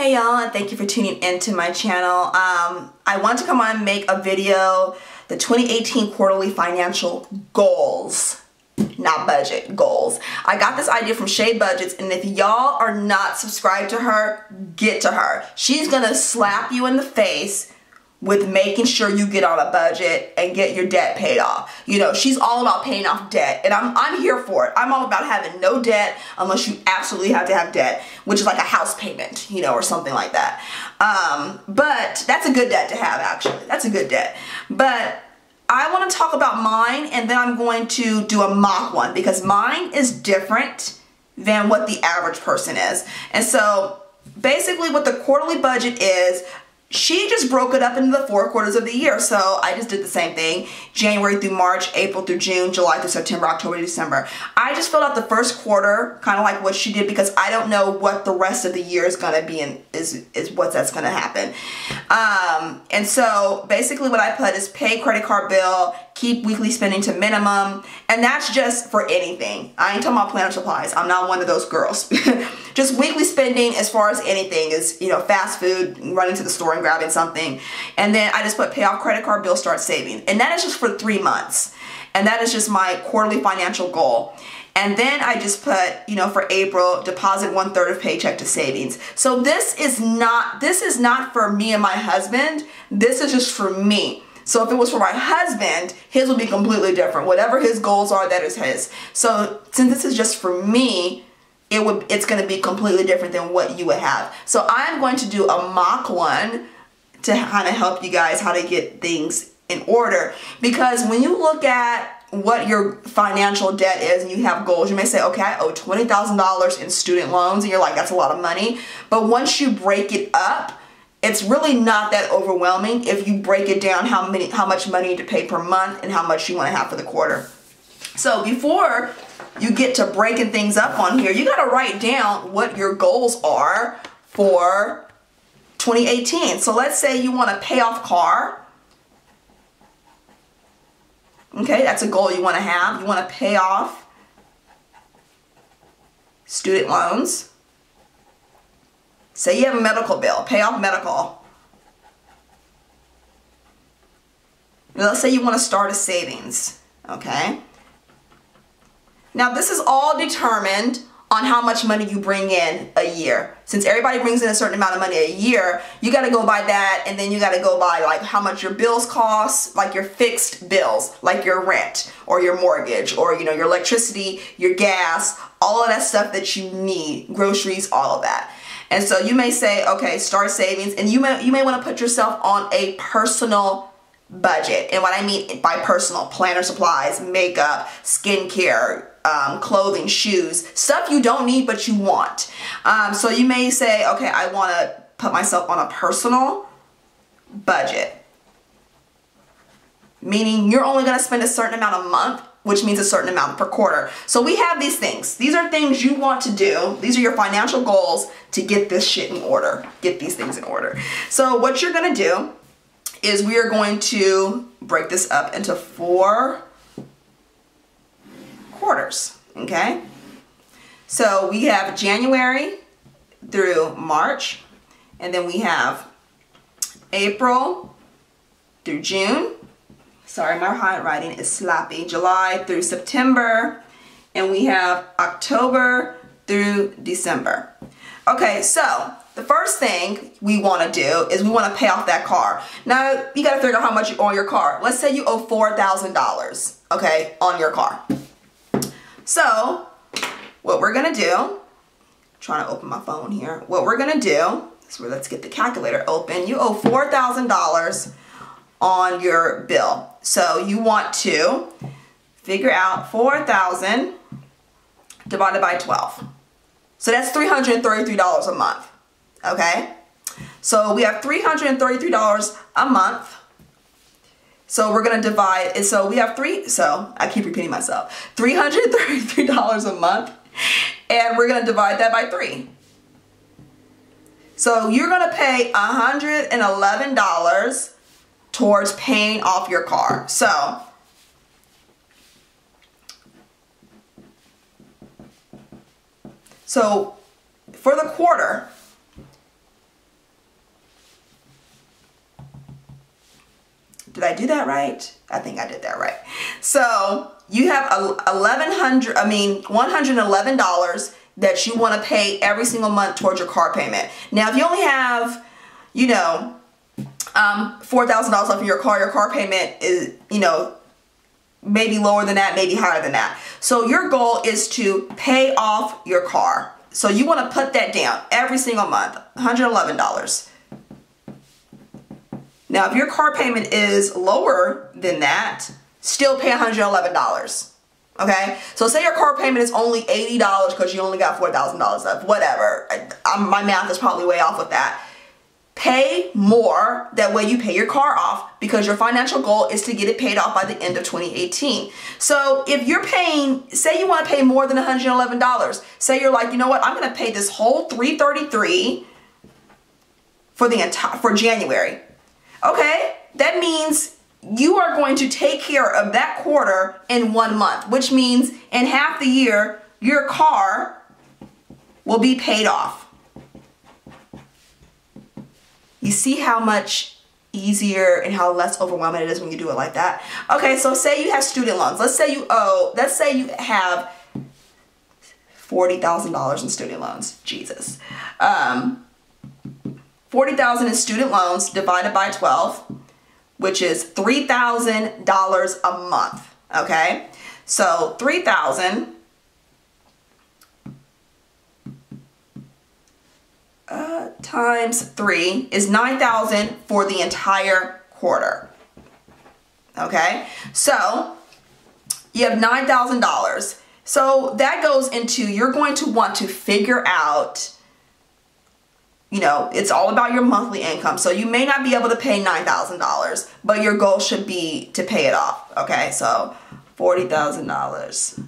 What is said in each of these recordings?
Hey y'all, and thank you for tuning into my channel. I want to come on and make a video, the 2018 quarterly financial goals, not budget, goals. I got this idea from Shay Budgets, and if y'all are not subscribed to her, get to her. She's gonna slap you in the face with making sure you get on a budget and get your debt paid off. You know, she's all about paying off debt, and I'm here for it. I'm all about having no debt unless you absolutely have to have debt, which is like a house payment, you know, or something like that. But that's a good debt to have, actually. That's a good debt. But I want to talk about mine, and then I'm going to do a mock one because mine is different than what the average person is. And so basically what the quarterly budget is, she just broke it up into the 4 quarters of the year. So I just did the same thing. January through March, April through June, July through September, October to December. I just filled out the first quarter, kind of like what she did, because I don't know what the rest of the year is going to be and is what that's going to happen. And so basically what I put is pay credit card bill, keep weekly spending to minimum, and that's just for anything. I ain't talking about planner supplies. I'm not one of those girls. Just weekly spending as far as anything is, you know, fast food, running to the store and grabbing something. And then I just put pay off credit card bill, start saving. And that is just for 3 months. And that is just my quarterly financial goal. And then I just put, you know, for April, deposit 1/3 of paycheck to savings. So this is not for me and my husband. This is just for me. So if it was for my husband, his would be completely different. Whatever his goals are, that is his. So since this is just for me, it's going to be completely different than what you would have. So I'm going to do a mock one to kind of help you guys how to get things in order. Because when you look at what your financial debt is and you have goals, you may say, okay, I owe $20,000 in student loans, and you're like, that's a lot of money. But once you break it up, it's really not that overwhelming if you break it down how much money you need to pay per month and how much you want to have for the quarter. So before you get to breaking things up on here, you got to write down what your goals are for 2018. So let's say you want to pay off car. Okay, that's a goal you want to have. You want to pay off student loans. Say you have a medical bill, pay off medical. Let's say you want to start a savings, okay? Now this is all determined on how much money you bring in a year. Since everybody brings in a certain amount of money a year, you got to go by that, and then you got to go by like how much your bills cost, like your fixed bills, like your rent or your mortgage or, you know, your electricity, your gas, all of that stuff that you need, groceries, all of that. And so you may say, okay, start savings, and you may want to put yourself on a personal budget. And what I mean by personal, planner supplies, makeup, skincare, clothing, shoes, stuff you don't need but you want. So you may say, okay, I want to put myself on a personal budget. Meaning you're only going to spend a certain amount a month, which means a certain amount per quarter. So we have these things. These are things you want to do. These are your financial goals to get this shit in order. Get these things in order. So what you're going to do is we are going to break this up into 4 quarters, okay? So we have January through March, and then we have April through June. Sorry, my handwriting is sloppy. July through September, and we have October through December. Okay, so the first thing we want to do is we want to pay off that car. Now, you got to figure out how much you owe on your car. Let's say you owe $4,000, okay, on your car. So, what we're going to do, I'm trying to open my phone here. What we're going to do is, let's get the calculator open. You owe $4,000 on your bill. So you want to figure out 4,000 divided by 12. So that's $333 a month. Okay? So we have $333 a month. So we're going to divide it. So we have I keep repeating myself. $333 a month. And we're going to divide that by 3. So you're going to pay $111 towards paying off your car. So for the quarter, Did I do that right? I think I did that right. So you have $111 that you want to pay every single month towards your car payment. Now, if you only have, you know, $4,000 left in your car payment is, you know, maybe lower than that, maybe higher than that. So your goal is to pay off your car. So you want to put that down every single month, $111. Now, if your car payment is lower than that, still pay $111. Okay? So say your car payment is only $80 because you only got $4,000 left, whatever. My math is probably way off with that. Pay more, that way you pay your car off, because your financial goal is to get it paid off by the end of 2018. So if you're paying, say you want to pay more than $111, say you're like, you know what, I'm going to pay this whole $333 for January. Okay, that means you are going to take care of that quarter in 1 month, which means in half the year, your car will be paid off. You see how much easier and how less overwhelming it is when you do it like that? Okay, so say you have student loans. Let's say you have $40,000 in student loans. Jesus. 40,000 in student loans divided by 12, which is $3,000 a month. Okay, so 3,000 times 3 is 9,000 for the entire quarter. Okay, so you have $9,000. So that goes into, you're going to want to figure out, you know, it's all about your monthly income. So you may not be able to pay $9,000, but your goal should be to pay it off. Okay, so $40,000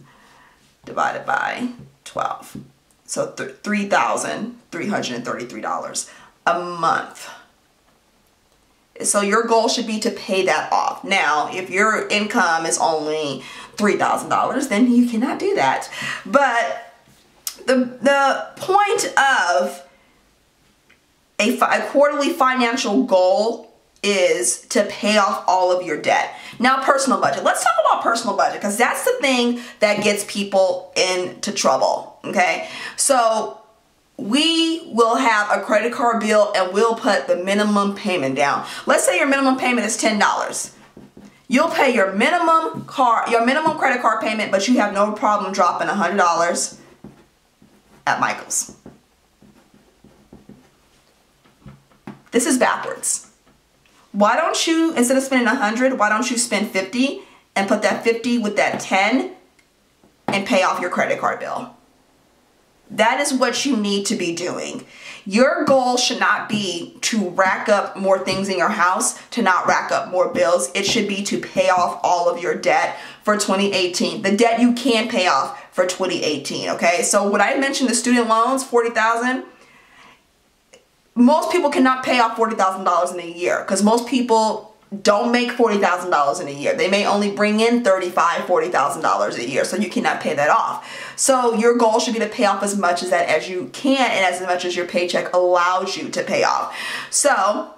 divided by 12. So $3,333 a month. So your goal should be to pay that off. Now, if your income is only $3,000, then you cannot do that. But the point of a quarterly financial goal is to pay off all of your debt. Now, personal budget. Let's talk about personal budget, because that's the thing that gets people into trouble, okay? So we will have a credit card bill and we'll put the minimum payment down. Let's say your minimum payment is $10. You'll pay your minimum credit card payment, but you have no problem dropping $100 at Michael's. This is backwards. Why don't you, instead of spending 100, why don't you spend 50 and put that 50 with that 10 and pay off your credit card bill? That is what you need to be doing. Your goal should not be to rack up more things in your house, to not rack up more bills. It should be to pay off all of your debt for 2018. The debt you can pay off for 2018, okay? So when I mentioned the student loans, $40,000, most people cannot pay off $40,000 in a year, because most people don't make $40,000 in a year. They may only bring in $35,000, $40,000 a year, so you cannot pay that off. So your goal should be to pay off as much of that as you can and as much as your paycheck allows you to pay off. So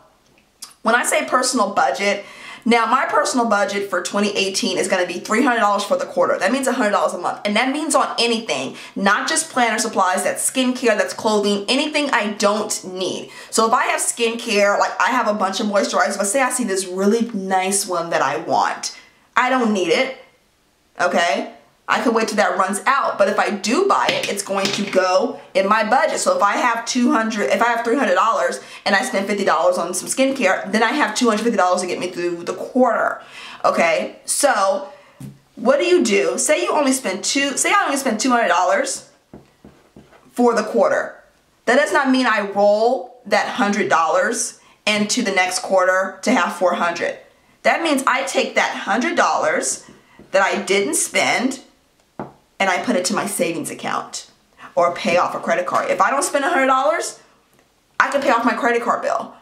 when I say personal budget, now my personal budget for 2018 is going to be $300 for the quarter. That means $100 a month. And that means on anything, not just planner supplies, that's skincare, that's clothing, anything I don't need. So if I have skincare, like I have a bunch of moisturizers, but say I see this really nice one that I want. I don't need it, okay? I can wait till that runs out, but if I do buy it, it's going to go in my budget. So if I have $300 and I spend $50 on some skincare, then I have $250 to get me through the quarter. Okay, so what do? Say I only spend $200 for the quarter. That does not mean I roll that $100 into the next quarter to have $400. That means I take that $100 that I didn't spend and I put it to my savings account or pay off a credit card. If I don't spend $100, I can pay off my credit card bill.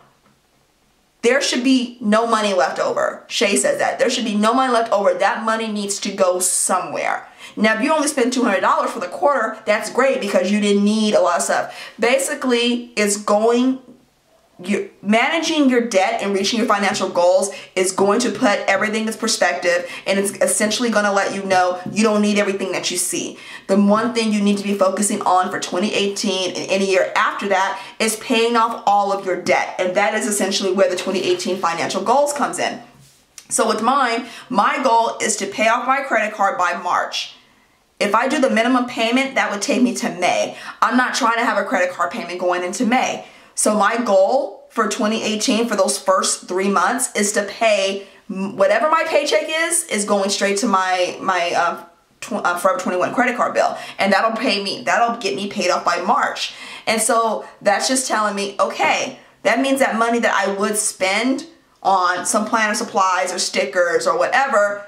There should be no money left over. Shay says that. There should be no money left over. That money needs to go somewhere. Now, if you only spend $200 for the quarter, that's great because you didn't need a lot of stuff. Basically, it's going managing your debt and reaching your financial goals is going to put everything in perspective, and it's essentially going to let you know you don't need everything that you see. The one thing you need to be focusing on for 2018 and any year after that is paying off all of your debt, and that is essentially where the 2018 financial goals comes in. So with mine, my goal is to pay off my credit card by March. If I do the minimum payment, that would take me to May. I'm not trying to have a credit card payment going into May. So my goal for 2018 for those first 3 months is to pay whatever my paycheck is going straight to my Forever 21 credit card bill, and that'll get me paid off by March. And so that's just telling me, okay, that means that money that I would spend on some planner supplies or stickers or whatever,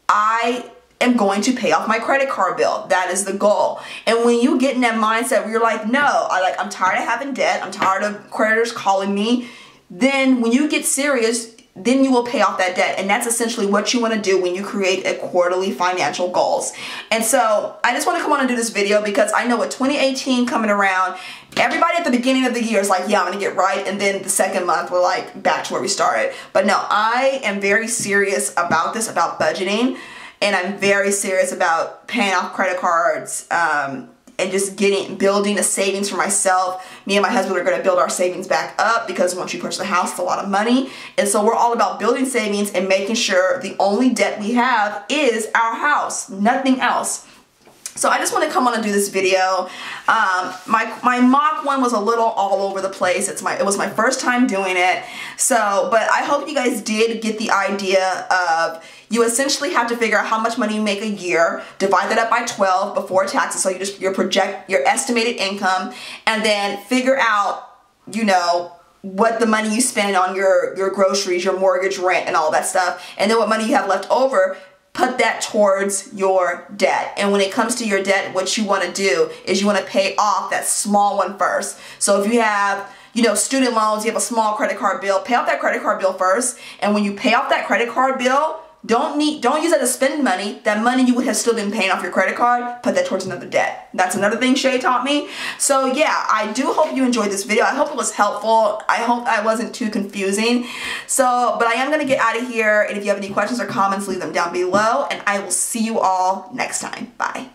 I am going to pay off my credit card bill. That is the goal. And when you get in that mindset where you're like, no, I'm tired of having debt, I'm tired of creditors calling me, then when you get serious, then you will pay off that debt. And that's essentially what you want to do when you create a quarterly financial goals. And so I just want to come on and do this video because I know with 2018 coming around, everybody at the beginning of the year is like, yeah, I'm going to get right. And then the second month, we're like back to where we started. But no, I am very serious about this, about budgeting. And I'm very serious about paying off credit cards and just building a savings for myself. Me and my husband are going to build our savings back up because once you purchase a house, it's a lot of money. And so we're all about building savings and making sure the only debt we have is our house, nothing else. So I just want to come on and do this video. My mock one was a little all over the place. It was my first time doing it. So, but I hope you guys did get the idea of you essentially have to figure out how much money you make a year, divide that up by 12 before taxes, so you project your estimated income, and then figure out, you know, what the money you spend on your groceries, your mortgage, rent, and all that stuff, and then what money you have left over, put that towards your debt. And when it comes to your debt, what you want to do is you want to pay off that small one first. So if you have, you know, student loans, you have a small credit card bill, pay off that credit card bill first. And when you pay off that credit card bill, don't use that to spend money. That money you would have still been paying off your credit card, put that towards another debt. That's another thing Shay taught me. So yeah, I do hope you enjoyed this video. I hope it was helpful. I hope I wasn't too confusing. So, but I am going to get out of here. And if you have any questions or comments, leave them down below. And I will see you all next time. Bye.